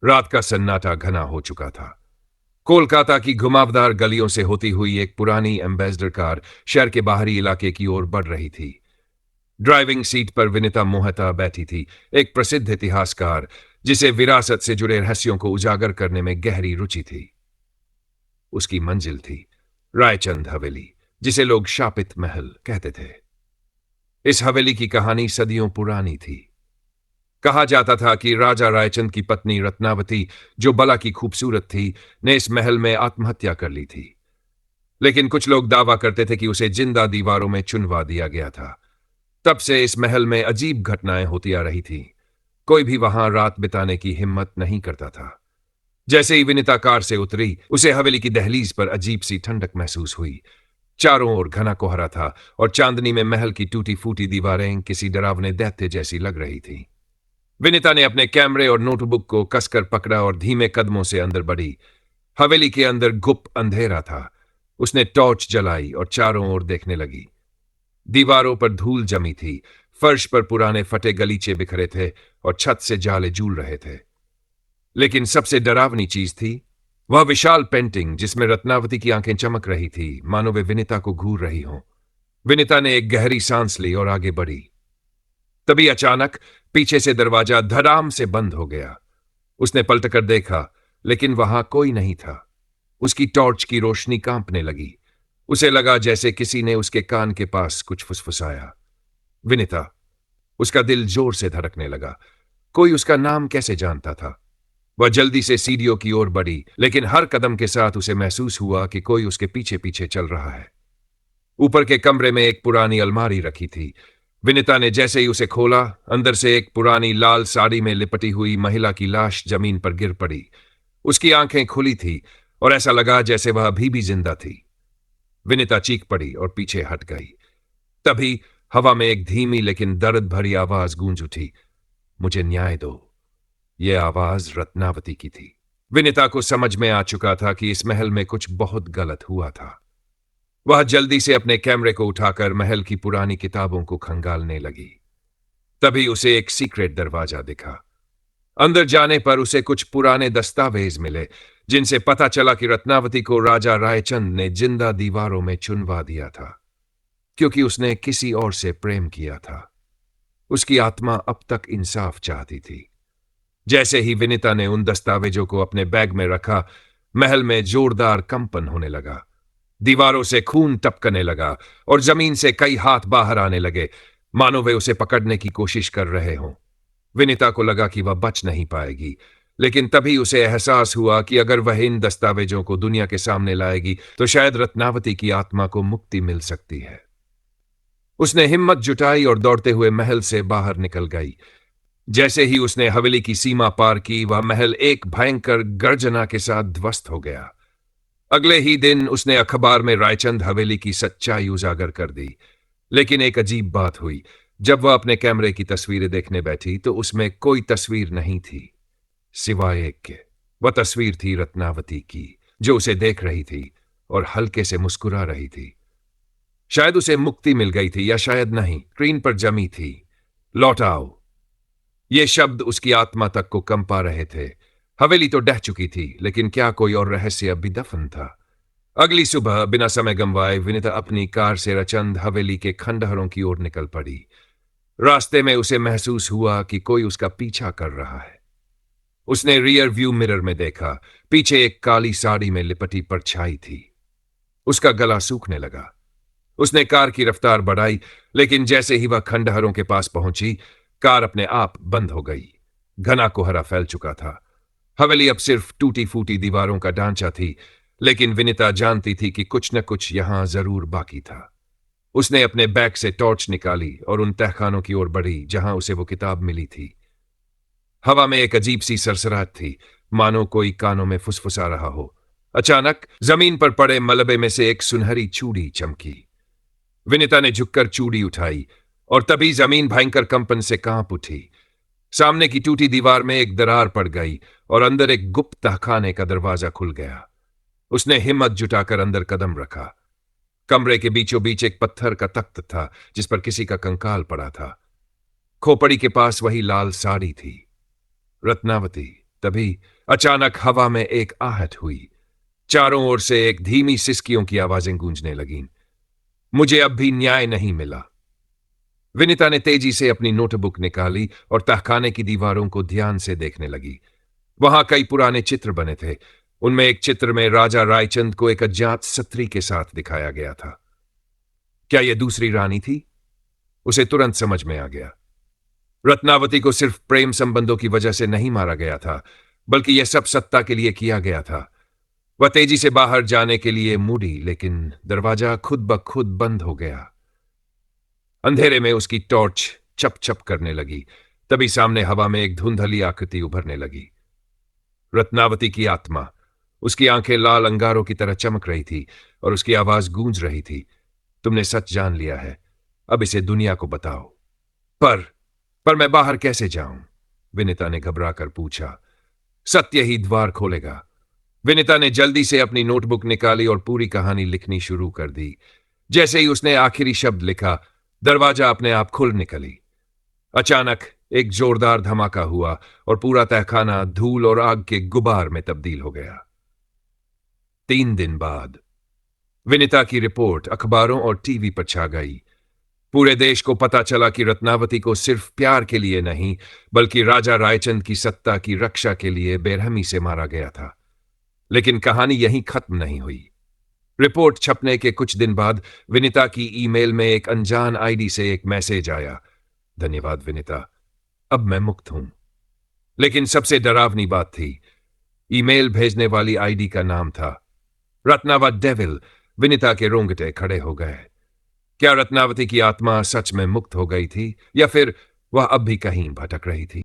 रात का सन्नाटा घना हो चुका था। कोलकाता की घुमावदार गलियों से होती हुई एक पुरानी एम्बेसडर कार शहर के बाहरी इलाके की ओर बढ़ रही थी। ड्राइविंग सीट पर विनिता मोहता बैठी थी, एक प्रसिद्ध इतिहासकार जिसे विरासत से जुड़े रहस्यों को उजागर करने में गहरी रुचि थी। उसकी मंजिल थी रायचंद हवेली, जिसे लोग शापित महल कहते थे। इस हवेली की कहानी सदियों पुरानी थी। कहा जाता था कि राजा रायचंद की पत्नी रत्नावती, जो बला की खूबसूरत थी, ने इस महल में आत्महत्या कर ली थी। लेकिन कुछ लोग दावा करते थे कि उसे जिंदा दीवारों में चुनवा दिया गया था। तब से इस महल में अजीब घटनाएं होती आ रही थीं। कोई भी वहां रात बिताने की हिम्मत नहीं करता था। जैसे ही विनिता कार से उतरी, उसे हवेली की दहलीज पर अजीब सी ठंडक महसूस हुई। चारों ओर घना कोहरा था और चांदनी में महल की टूटी फूटी दीवारें किसी डरावने दैत्य जैसी लग रही थीं। विनिता ने अपने कैमरे और नोटबुक को कसकर पकड़ा और धीमे कदमों से अंदर बढ़ी। हवेली के अंदर गुप अंधेरा था। उसने टॉर्च जलाई और चारों ओर देखने लगी। दीवारों पर धूल जमी थी, फर्श पर पुराने फटे गलीचे बिखरे थे और छत से जाले झूल रहे थे। लेकिन सबसे डरावनी चीज थी वह विशाल पेंटिंग, जिसमें रत्नावती की आंखें चमक रही थी, मानो वे विनिता को घूर रही हों। विनिता ने एक गहरी सांस ली और आगे बढ़ी। तभी अचानक पीछे से दरवाजा धड़ाम से बंद हो गया। उसने पलटकर देखा, लेकिन वहां कोई नहीं था। उसकी टॉर्च की रोशनी कांपने लगी। उसे लगा जैसे किसी ने उसके कान के पास कुछ फुसफुसाया। विनिता। उसका दिल जोर से धड़कने लगा। कोई उसका नाम कैसे जानता था? वह जल्दी से सीढ़ियों की ओर बढ़ी, लेकिन हर कदम के साथ उसे महसूस हुआ कि कोई उसके पीछे पीछे चल रहा है। ऊपर के कमरे में एक पुरानी अलमारी रखी थी। विनिता ने जैसे ही उसे खोला, अंदर से एक पुरानी लाल साड़ी में लिपटी हुई महिला की लाश जमीन पर गिर पड़ी। उसकी आंखें खुली थी और ऐसा लगा जैसे वह अभी भी जिंदा थी। विनिता चीख पड़ी और पीछे हट गई। तभी हवा में एक धीमी लेकिन दर्द भरी आवाज गूंज उठी, मुझे न्याय दो। यह आवाज रत्नावती की थी। विनिता को समझ में आ चुका था कि इस महल में कुछ बहुत गलत हुआ था। वह जल्दी से अपने कैमरे को उठाकर महल की पुरानी किताबों को खंगालने लगी। तभी उसे एक सीक्रेट दरवाजा दिखा। अंदर जाने पर उसे कुछ पुराने दस्तावेज मिले, जिनसे पता चला कि रत्नावती को राजा रायचंद ने जिंदा दीवारों में चुनवा दिया था, क्योंकि उसने किसी और से प्रेम किया था। उसकी आत्मा अब तक इंसाफ चाहती थी। जैसे ही विनिता ने उन दस्तावेजों को अपने बैग में रखा, महल में जोरदार कंपन होने लगा। दीवारों से खून टपकने लगा और जमीन से कई हाथ बाहर आने लगे, मानो वे उसे पकड़ने की कोशिश कर रहे हों। विनिता को लगा कि वह बच नहीं पाएगी, लेकिन तभी उसे एहसास हुआ कि अगर वह इन दस्तावेजों को दुनिया के सामने लाएगी तो शायद रत्नावती की आत्मा को मुक्ति मिल सकती है। उसने हिम्मत जुटाई और दौड़ते हुए महल से बाहर निकल गई। जैसे ही उसने हवेली की सीमा पार की, वह महल एक भयंकर गर्जना के साथ ध्वस्त हो गया। अगले ही दिन उसने अखबार में रायचंद हवेली की सच्चाई उजागर कर दी। लेकिन एक अजीब बात हुई। जब वह अपने कैमरे की तस्वीरें देखने बैठी तो उसमें कोई तस्वीर नहीं थी, सिवाय एक के। वह तस्वीर थी रत्नावती की, जो उसे देख रही थी और हल्के से मुस्कुरा रही थी। शायद उसे मुक्ति मिल गई थी, या शायद नहीं। स्क्रीन पर जमी थी, लौट आओ। ये शब्द उसकी आत्मा तक को कंपा रहे थे। हवेली तो ढह चुकी थी, लेकिन क्या कोई और रहस्य अब भी दफन था? अगली सुबह बिना समय गंवाए विनिता अपनी कार से रायचंद हवेली के खंडहरों की ओर निकल पड़ी। रास्ते में उसे महसूस हुआ कि कोई उसका पीछा कर रहा है। उसने रियर व्यू मिरर में देखा। पीछे एक काली साड़ी में लिपटी परछाई थी। उसका गला सूखने लगा। उसने कार की रफ्तार बढ़ाई, लेकिन जैसे ही वह खंडहरों के पास पहुंची, कार अपने आप बंद हो गई। घना कोहरा फैल चुका था। हवेली अब सिर्फ टूटी फूटी दीवारों का ढांचा थी, लेकिन विनिता जानती थी कि कुछ न कुछ यहां जरूर बाकी था। उसने अपने बैग से टॉर्च निकाली और उन तहखानों की ओर बढ़ी जहां उसे वो किताब मिली थी। हवा में एक अजीब सी सरसराहट थी, मानो कोई कानों में फुसफुसा रहा हो। अचानक जमीन पर पड़े मलबे में से एक सुनहरी चूड़ी चमकी। विनिता ने झुककर चूड़ी उठाई और तभी जमीन भयंकर कंपन से कांप उठी। सामने की टूटी दीवार में एक दरार पड़ गई और अंदर एक गुप्त तहखाने का दरवाजा खुल गया। उसने हिम्मत जुटाकर अंदर कदम रखा। कमरे के बीचों बीच एक पत्थर का तख्त था, जिस पर किसी का कंकाल पड़ा था। खोपड़ी के पास वही लाल साड़ी थी। रत्नावती तभी अचानक हवा में एक आहट हुई। चारों ओर से एक धीमी सिसकियों की आवाजें गूंजने लगीं। मुझे अब भी न्याय नहीं मिला। विनीता ने तेजी से अपनी नोटबुक निकाली और तहखाने की दीवारों को ध्यान से देखने लगी। वहां कई पुराने चित्र बने थे। उनमें एक चित्र में राजा रायचंद को एक अज्ञात स्त्री के साथ दिखाया गया था। क्या यह दूसरी रानी थी? उसे तुरंत समझ में आ गया। रत्नावती को सिर्फ प्रेम संबंधों की वजह से नहीं मारा गया था, बल्कि यह सब सत्ता के लिए किया गया था। वह तेजी से बाहर जाने के लिए मुड़ी, लेकिन दरवाजा खुद ब खुद बंद हो गया। अंधेरे में उसकी टॉर्च चप चप करने लगी। तभी सामने हवा में एक धुंधली आकृति उभरने लगी। रत्नावती की आत्मा। उसकी आंखें लाल अंगारों की तरह चमक रही थी और उसकी आवाज गूंज रही थी। तुमने सच जान लिया है, अब इसे दुनिया को बताओ। पर मैं बाहर कैसे जाऊं? विनीता ने घबरा कर पूछा। सत्य ही द्वार खोलेगा। विनीता ने जल्दी से अपनी नोटबुक निकाली और पूरी कहानी लिखनी शुरू कर दी। जैसे ही उसने आखिरी शब्द लिखा, दरवाजा अपने आप खुल निकली। अचानक एक जोरदार धमाका हुआ और पूरा तहखाना धूल और आग के गुबार में तब्दील हो गया। 3 दिन बाद विनीता की रिपोर्ट अखबारों और टीवी पर छा गई। पूरे देश को पता चला कि रत्नावती को सिर्फ प्यार के लिए नहीं, बल्कि राजा रायचंद की सत्ता की रक्षा के लिए बेरहमी से मारा गया था। लेकिन कहानी यहीं खत्म नहीं हुई। रिपोर्ट छपने के कुछ दिन बाद विनीता की ईमेल में एक अनजान आईडी से एक मैसेज आया। धन्यवाद विनीता, अब मैं मुक्त हूं। लेकिन सबसे डरावनी बात थी, ईमेल भेजने वाली आईडी का नाम था रत्नावत डेविल। विनीता के रोंगटे खड़े हो गए। क्या रत्नावती की आत्मा सच में मुक्त हो गई थी, या फिर वह अब भी कहीं भटक रही थी?